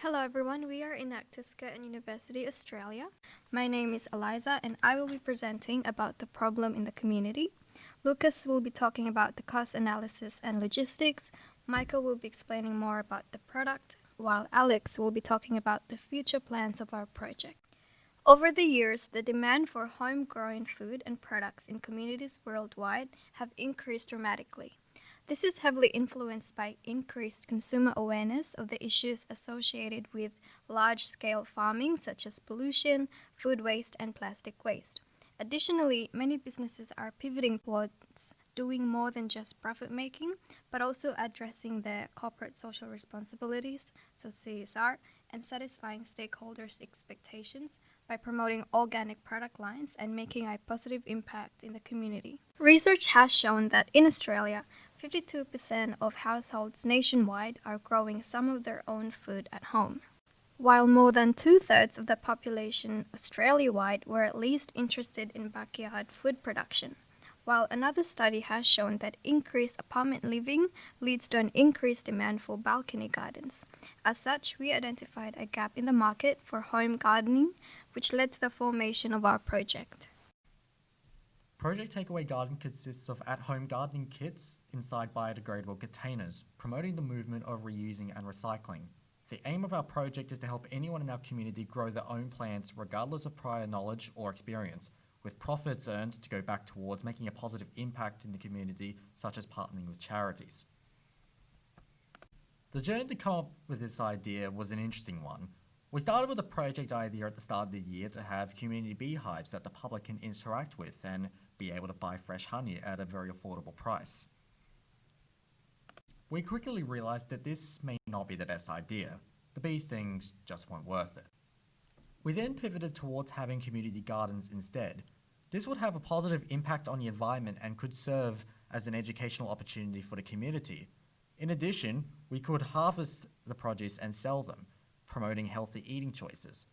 Hello everyone, we are EnactusCurtinNationalsPresentation, Australia. My name is Eliza and I will be presenting about the problem in the community. Lucas will be talking about the cost analysis and logistics. Michael will be explaining more about the product, while Alex will be talking about the future plans of our project. Over the years, the demand for homegrown food and products in communities worldwide have increased dramatically. This is heavily influenced by increased consumer awareness of the issues associated with large-scale farming such as pollution, food waste, and plastic waste. Additionally, many businesses are pivoting towards doing more than just profit making, but also addressing their corporate social responsibilities, so CSR, and satisfying stakeholders' expectations by promoting organic product lines and making a positive impact in the community. Research has shown that in Australia, 52% of households nationwide are growing some of their own food at home, while more than two-thirds of the population Australia-wide were at least interested in backyard food production. While another study has shown that increased apartment living leads to an increased demand for balcony gardens. As such, we identified a gap in the market for home gardening, which led to the formation of our project. Project Takeaway Garden consists of at-home gardening kits inside biodegradable containers, promoting the movement of reusing and recycling. The aim of our project is to help anyone in our community grow their own plants regardless of prior knowledge or experience, with profits earned to go back towards making a positive impact in the community, such as partnering with charities. The journey to come up with this idea was an interesting one. We started with a project idea at the start of the year to have community beehives that the public can interact with and be able to buy fresh honey at a very affordable price. We quickly realized that this may not be the best idea. The bee stings just weren't worth it. We then pivoted towards having community gardens instead. This would have a positive impact on the environment and could serve as an educational opportunity for the community. In addition, we could harvest the produce and sell them, promoting healthy eating choices.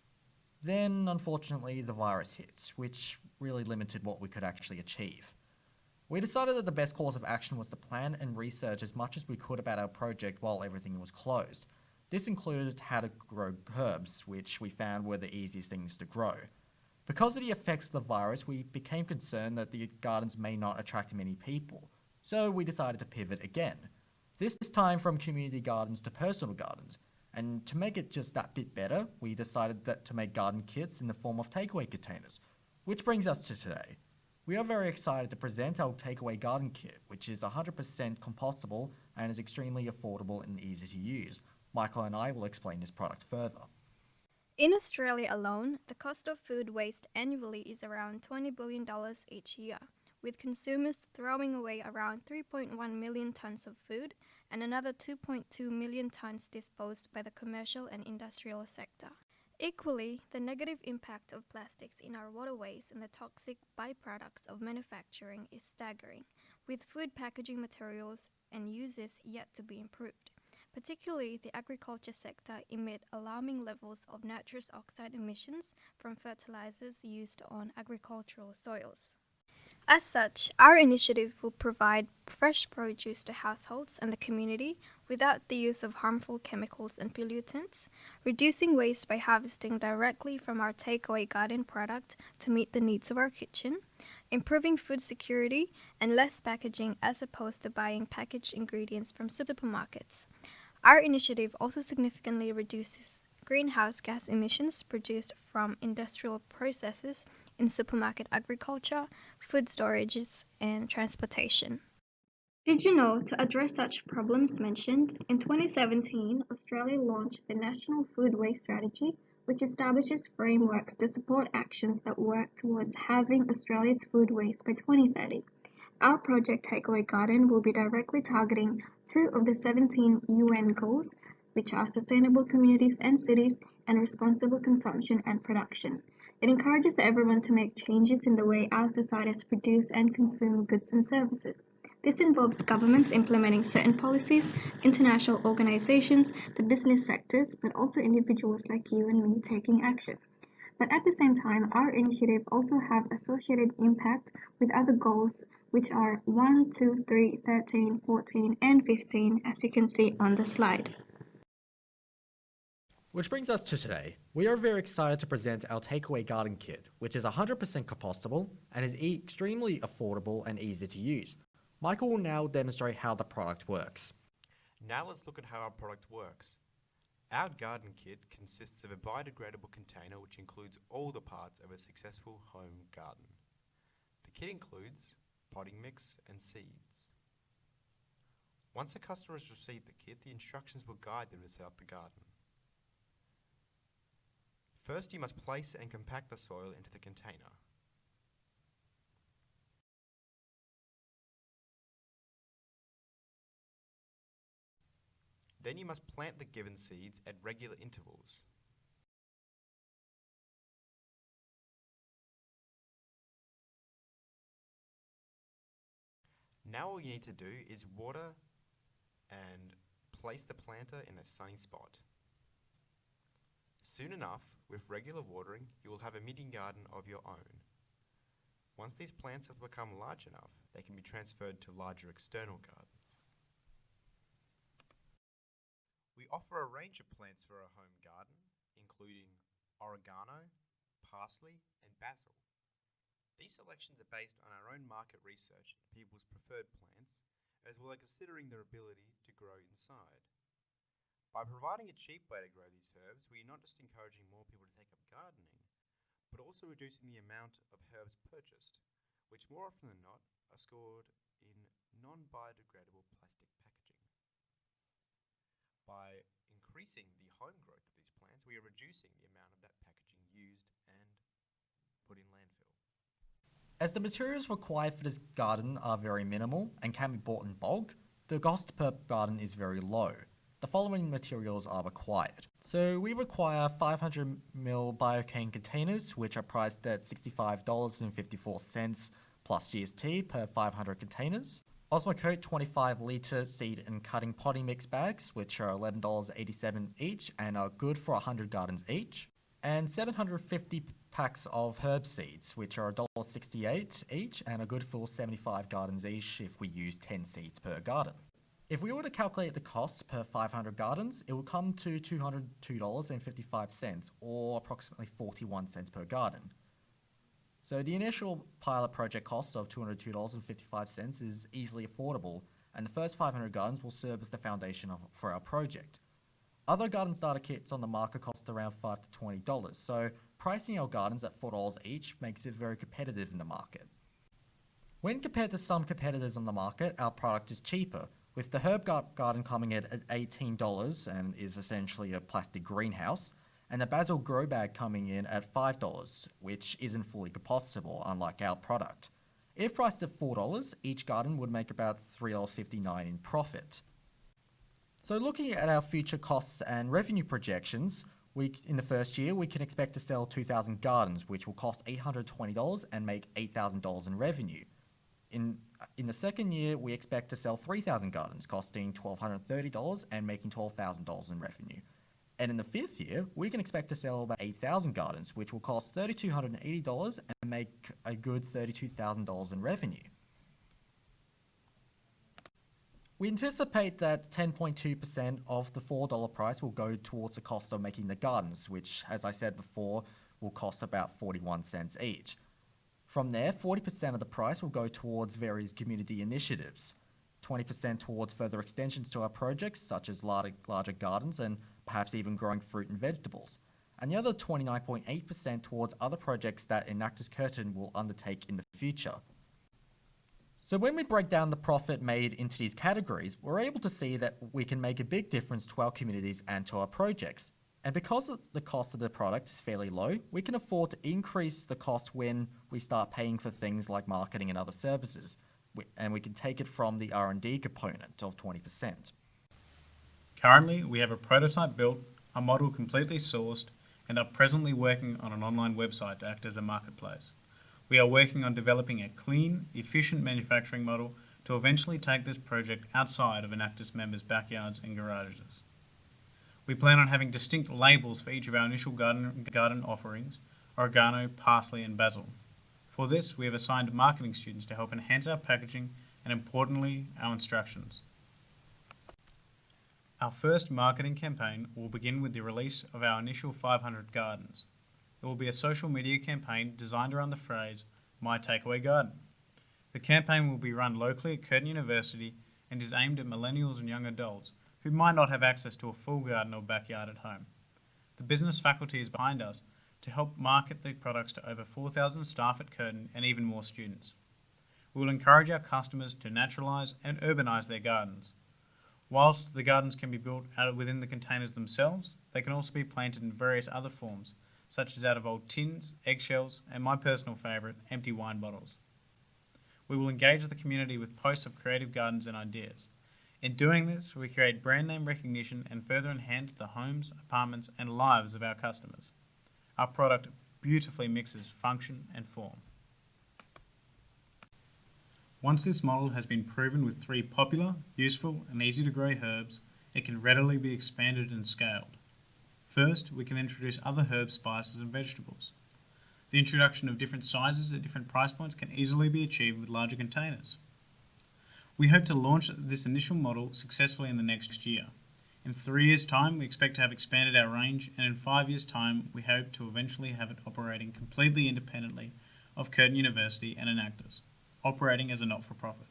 Then, unfortunately, the virus hit, which really limited what we could actually achieve. We decided that the best course of action was to plan and research as much as we could about our project while everything was closed. This included how to grow herbs, which we found were the easiest things to grow. Because of the effects of the virus, we became concerned that the gardens may not attract many people, so we decided to pivot again. This time from community gardens to personal gardens. And to make it just that bit better, we decided that to make garden kits in the form of takeaway containers. Which brings us to today. We are very excited to present our takeaway garden kit, which is 100% compostable and is extremely affordable and easy to use. Michael and I will explain this product further. In Australia alone, the cost of food waste annually is around $20 billion each year, with consumers throwing away around 3.1 million tonnes of food and another 2.2 million tonnes disposed by the commercial and industrial sector. Equally, the negative impact of plastics in our waterways and the toxic byproducts of manufacturing is staggering, with food packaging materials and uses yet to be improved. Particularly, the agriculture sector emit alarming levels of nitrous oxide emissions from fertilizers used on agricultural soils. As such, our initiative will provide fresh produce to households and the community without the use of harmful chemicals and pollutants, reducing waste by harvesting directly from our takeaway garden product to meet the needs of our kitchen, improving food security, and less packaging as opposed to buying packaged ingredients from supermarkets. Our initiative also significantly reduces greenhouse gas emissions produced from industrial processes in supermarket agriculture, food storages, and transportation. Did you know, to address such problems mentioned, in 2017, Australia launched the National Food Waste Strategy, which establishes frameworks to support actions that work towards halving Australia's food waste by 2030. Our project Takeaway Garden will be directly targeting 2 of the 17 UN goals, which are sustainable communities and cities and responsible consumption and production. It encourages everyone to make changes in the way our societies produce and consume goods and services. This involves governments implementing certain policies, international organizations, the business sectors, but also individuals like you and me taking action. But at the same time, our initiative also have associated impact with other goals, which are 1, 2, 3, 13, 14, and 15, as you can see on the slide. Which brings us to today. We are very excited to present our takeaway garden kit, which is 100% compostable and is extremely affordable and easy to use. Michael will now demonstrate how the product works. Now let's look at how our product works. Our garden kit consists of a biodegradable container which includes all the parts of a successful home garden. The kit includes potting mix and seeds. Once a customer has received the kit, the instructions will guide them to set up the garden. First, you must place and compact the soil into the container. Then you must plant the given seeds at regular intervals. Now all you need to do is water and place the planter in a sunny spot. Soon enough, with regular watering, you will have a mini garden of your own. Once these plants have become large enough, they can be transferred to larger external gardens. We offer a range of plants for a home garden, including oregano, parsley, and basil. These selections are based on our own market research and people's preferred plants, as well as considering their ability to grow inside. By providing a cheap way to grow these herbs, we are not just encouraging more people to take up gardening, but also reducing the amount of herbs purchased, which more often than not are stored in non-biodegradable plastic packaging. By increasing the home growth of these plants, we are reducing the amount of that packaging used and put in landfill. As the materials required for this garden are very minimal and can be bought in bulk, the cost per garden is very low. The following materials are required. So we require 500ml biocane containers, which are priced at $65.54 plus GST per 500 containers. Osmocote 25-litre seed and cutting potting mix bags, which are $11.87 each and are good for 100 gardens each. And 750 packs of herb seeds, which are $1.68 each and are good for 75 gardens each if we use 10 seeds per garden. If we were to calculate the cost per 500 gardens, it would come to $202.55 or approximately 41 cents per garden. So the initial pilot project cost of $202.55 is easily affordable, and the first 500 gardens will serve as the foundation for our project. Other garden starter kits on the market cost around $5 to $20, so pricing our gardens at $4 each makes it very competitive in the market. When compared to some competitors on the market, our product is cheaper, with the herb garden coming at $18 and is essentially a plastic greenhouse, and the basil grow bag coming in at $5, which isn't fully compostable, unlike our product. If priced at $4, each garden would make about $3.59 in profit. So looking at our future costs and revenue projections, in the first year, we can expect to sell 2,000 gardens, which will cost $820 and make $8,000 in revenue. In the second year, we expect to sell 3,000 gardens, costing $1,230 and making $12,000 in revenue. And in the fifth year, we can expect to sell about 8,000 gardens, which will cost $3,280 and make a good $32,000 in revenue. We anticipate that 10.2% of the $4 price will go towards the cost of making the gardens, which, as I said before, will cost about 41 cents each. From there, 40% of the price will go towards various community initiatives, 20% towards further extensions to our projects, such as larger gardens and perhaps even growing fruit and vegetables, and the other 29.8% towards other projects that EnactusCurtin will undertake in the future. So when we break down the profit made into these categories, we're able to see that we can make a big difference to our communities and to our projects. And because the cost of the product is fairly low, we can afford to increase the cost when we start paying for things like marketing and other services. And we can take it from the R&D component of 20%. Currently, we have a prototype built, a model completely sourced, and are presently working on an online website to act as a marketplace. We are working on developing a clean, efficient manufacturing model to eventually take this project outside of Enactus members' backyards and garages. We plan on having distinct labels for each of our initial garden offerings, oregano, parsley and basil. For this, we have assigned marketing students to help enhance our packaging and, importantly, our instructions. Our first marketing campaign will begin with the release of our initial 500 gardens. There will be a social media campaign designed around the phrase, My Takeaway Garden. The campaign will be run locally at Curtin University and is aimed at millennials and young adults who might not have access to a full garden or backyard at home. The business faculty is behind us to help market the products to over 4,000 staff at Curtin and even more students. We will encourage our customers to naturalise and urbanise their gardens. Whilst the gardens can be built out within the containers themselves, they can also be planted in various other forms, such as out of old tins, eggshells, and my personal favourite, empty wine bottles. We will engage the community with posts of creative gardens and ideas. In doing this, we create brand name recognition and further enhance the homes, apartments, and lives of our customers. Our product beautifully mixes function and form. Once this model has been proven with 3 popular, useful, and easy to grow herbs, it can readily be expanded and scaled. First, we can introduce other herbs, spices, and vegetables. The introduction of different sizes at different price points can easily be achieved with larger containers. We hope to launch this initial model successfully in the next year. In 3 years' time, we expect to have expanded our range, and in 5 years' time, we hope to eventually have it operating completely independently of Curtin University and Enactus, operating as a not-for-profit.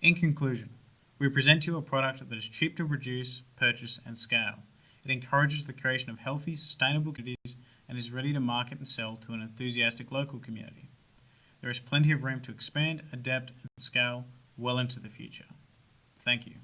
In conclusion, we present you a product that is cheap to produce, purchase, and scale. It encourages the creation of healthy, sustainable communities and is ready to market and sell to an enthusiastic local community. There is plenty of room to expand, adapt, and scale well into the future. Thank you.